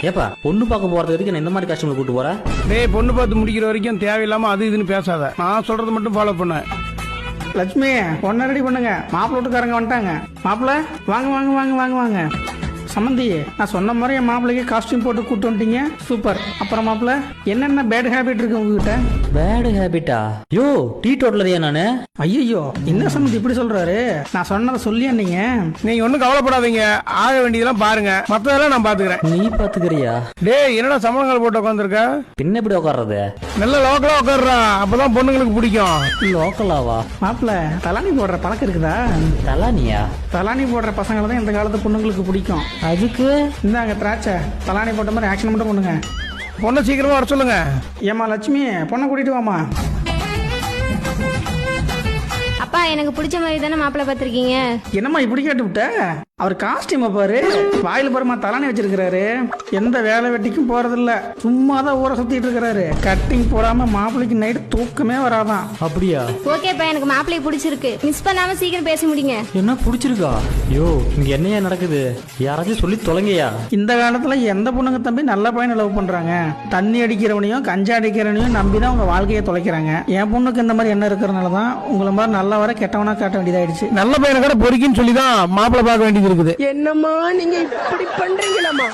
ஏப்பா பொண்ணு பார்க்க போறது வரைக்கும் நான் இந்த மாதிரி கஷ்டங்களை கூட்டு போற? டேய், பொண்ணு பார்த்து முடிக்கிற வரைக்கும் தேவையில்லாம அது இதுன்னு பேசாத. நான் சொல்றது மட்டும் ஃபாலோ பண்ண. லட்சுமி பொண்ணை ரெடி பண்ணுங்க, மாப்பிள்ளை வீட்டுக்காரங்க வந்துட்டாங்க. மாப்பிள்ள வாங்க வாங்க வாங்க வாங்க வாங்க. சம்மந்தி, நான் சொன்ன மாதிரி என் மாப்பிள்ளைக்கு காஸ்டியூம் போட்டு கூட்டு வந்துட்டீங்க, சூப்பர். அப்புறம் மாப்பிள்ள என்னென்ன பேட் ஹேபிட் இருக்கு உங்ககிட்ட? பேட் ஹேபிட்டா? யோ டீ டோட்டலரியா நானு? ஐயோ என்ன சம்மந்தி இப்படி சொல்றாரு? நான் சொன்னதை சொல்லியா நீங்க? நீங்க ஒன்றும் கவலைப்படாதீங்க, ஆக வேண்டியதெல்லாம் பாருங்க, மற்றதெல்லாம் நான் பாத்துக்கிறேன். நீ பாத்துக்கிறியா? டேய், என்னடா சம்பளங்கள் போட்டு உட்காந்துருக்க? பின்ன எப்படி உட்கார்றது? நல்ல லோக்கலா உட்கார்றா, அப்பதான் பொண்ணுங்களுக்கு பிடிக்கும். லோக்கலாவா? மாப்பிள்ள தலானி போடுற பழக்கம் இருக்குதா? தலானியா? தலானி போடுற பசங்களை தான் இந்த காலத்து பொண்ணுங்களுக்கு பிடிக்கும். அதுக்கு இந்தாங்க திராட்சை, தலானி போட்ட மாதிரி ஆக்ஷன் மட்டும் பண்ணுங்க. பொண்ணை சீக்கிரமா வர சொல்லுங்க. ஏமா லட்சுமி, பொண்ணை கூட்டிட்டு வாமா. அப்பா, எனக்கு பிடிச்ச மாதிரி தானே மாப்பிள்ளை பார்த்துருக்கீங்க. என்னம்மா இப்படி கேட்டு விட்ட? அவர் காஸ்டியூமை பாரு, வாயில பாருமா தலானி வச்சிருக்கிறாரு. எந்த வேலை வெட்டிக்கும் போறதில்ல, சும்மா தான் ஊரை சுத்திட்டு இருக்கிறாரு. கட்டிங் போடாம மாப்பிள்ளைக்கு நைட்டு தூக்கமே வராதான். அப்படியா? ஓகேப்பா, எனக்கு மாப்பிள்ளையை பிடிச்சிருக்கு. மிஸ் பண்ணாம சீக்கிரம் பேசி முடிங்க. என்ன பிடிச்சிருக்கா? யோ இங்க என்னையா நடக்குது? யாராச்சும் சொல்லி தொலைங்கயா. இந்த காலத்துல எந்த பொண்ணுங்க தம்பி நல்ல பையனை லவ் பண்றாங்க? தண்ணி அடிக்கிறவனையும் கஞ்சா அடிக்கிறவனையும் நம்பிதான் உங்க வாழ்க்கையை தொலைக்கிறாங்க. என் பொண்ணுக்கு இந்த மாதிரி என்ன இருக்கிறதுனாலதான் உங்களை மாதிரி நல்ல வர கெட்டவனா காட்ட வேண்டியதாயிடுச்சு. நல்ல பையனை கூட பொறுக்கின்னு சொல்லிதான் மாப்பிள்ளை பார்க்க வேண்டியது இருக்குது. என்னம்மா நீங்க இப்படி பண்றீங்களாமா?